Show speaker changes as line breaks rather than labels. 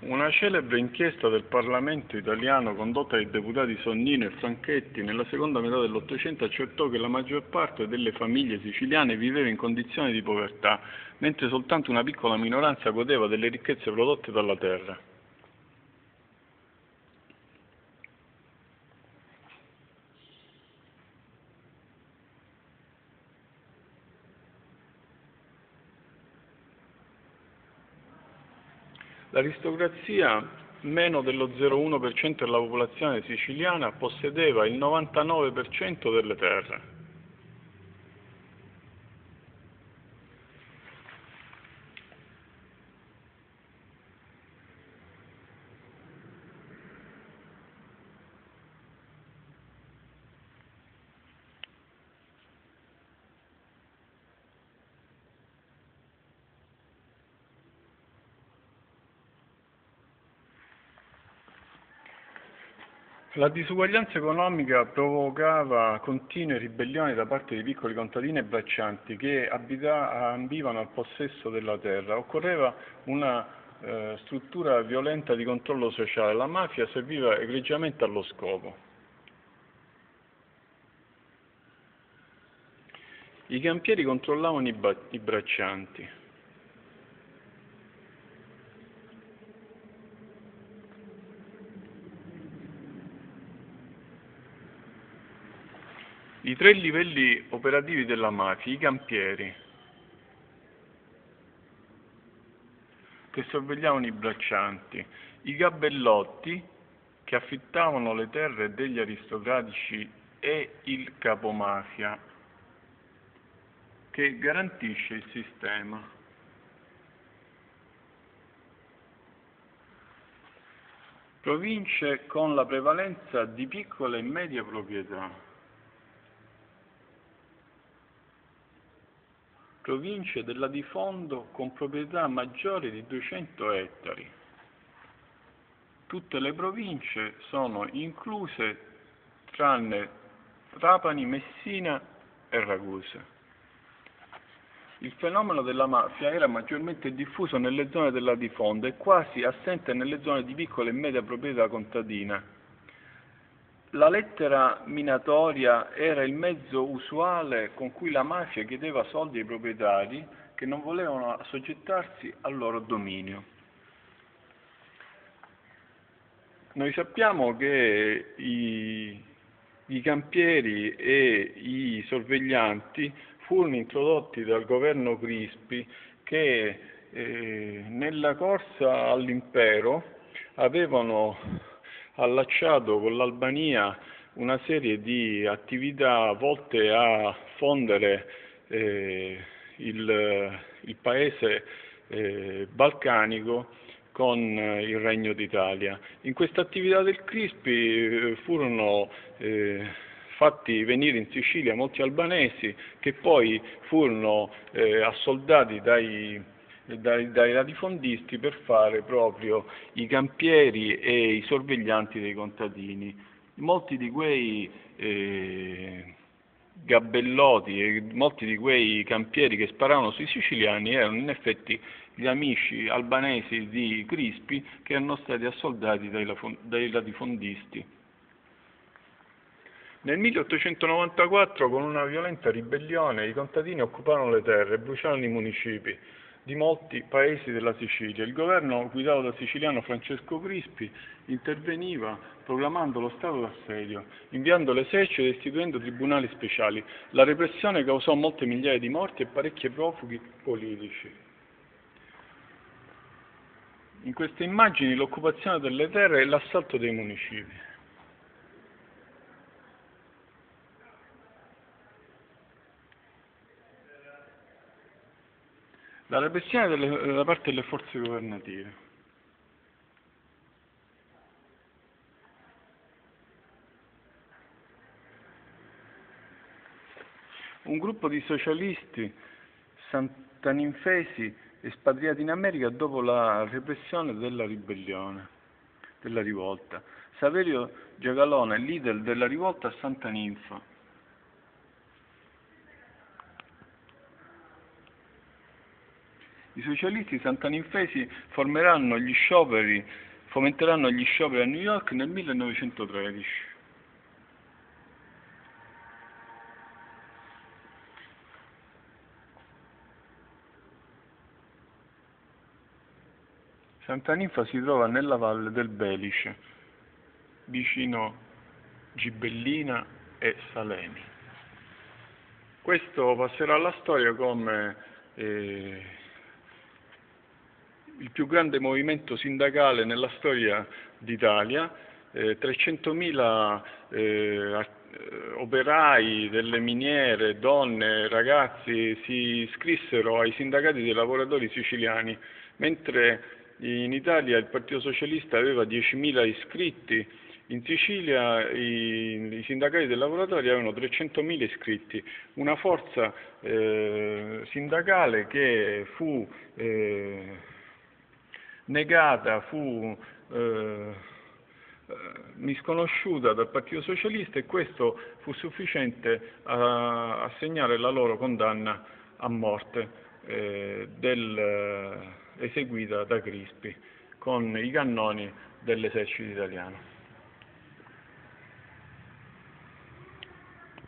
Una celebre inchiesta del Parlamento italiano condotta dai deputati Sonnino e Franchetti nella seconda metà dell'Ottocento accertò che la maggior parte delle famiglie siciliane viveva in condizioni di povertà, mentre soltanto una piccola minoranza godeva delle ricchezze prodotte dalla terra. L'aristocrazia, meno dello 0,1% della popolazione siciliana, possedeva il 99% delle terre. La disuguaglianza economica provocava continue ribellioni da parte di piccoli contadini e braccianti che ambivano al possesso della terra. Occorreva una struttura violenta di controllo sociale. La mafia serviva egregiamente allo scopo. I campieri controllavano i braccianti. I tre livelli operativi della mafia: i campieri, che sorvegliavano i braccianti, i gabellotti, che affittavano le terre degli aristocratici, e il capomafia, che garantisce il sistema. Province con la prevalenza di piccole e medie proprietà. Province del latifondo con proprietà maggiori di 200 ettari. Tutte le province sono incluse tranne Trapani, Messina e Ragusa. Il fenomeno della mafia era maggiormente diffuso nelle zone del latifondo e quasi assente nelle zone di piccola e media proprietà contadina. La lettera minatoria era il mezzo usuale con cui la mafia chiedeva soldi ai proprietari che non volevano assoggettarsi al loro dominio. Noi sappiamo che i campieri e i sorveglianti furono introdotti dal governo Crispi che nella corsa all'impero avevano allacciato con l'Albania una serie di attività volte a fondere il paese balcanico con il Regno d'Italia. In questa attività del Crispi furono fatti venire in Sicilia molti albanesi che poi furono assoldati dai latifondisti per fare proprio i campieri e i sorveglianti dei contadini. Molti di quei gabellotti e molti di quei campieri che sparavano sui siciliani erano in effetti gli amici albanesi di Crispi che erano stati assoldati dai latifondisti. Nel 1894, con una violenta ribellione, i contadini occuparono le terre e bruciarono i municipi di molti paesi della Sicilia. Il governo, guidato dal siciliano Francesco Crispi, interveniva proclamando lo stato d'assedio, inviando l'esercito e istituendo tribunali speciali. La repressione causò molte migliaia di morti e parecchi profughi politici. In queste immagini l'occupazione delle terre e l'assalto dei municipi. La repressione da parte delle forze governative. Un gruppo di socialisti santaninfesi espatriati in America dopo la repressione della ribellione, della rivolta. Saverio Giacalone, leader della rivolta a Santa Ninfa. I socialisti santaninfesi fomenteranno gli scioperi a New York nel 1913. Santaninfa si trova nella valle del Belice, vicino Gibellina e Salemi. Questo passerà alla storia come il più grande movimento sindacale nella storia d'Italia. 300.000 operai delle miniere, donne, ragazzi si iscrissero ai sindacati dei lavoratori siciliani, mentre in Italia il Partito Socialista aveva 10.000 iscritti. In Sicilia i sindacati dei lavoratori avevano 300.000 iscritti, una forza sindacale che fu negata, fu misconosciuta dal Partito Socialista, e questo fu sufficiente a segnare la loro condanna a morte eseguita da Crispi con i cannoni dell'esercito italiano.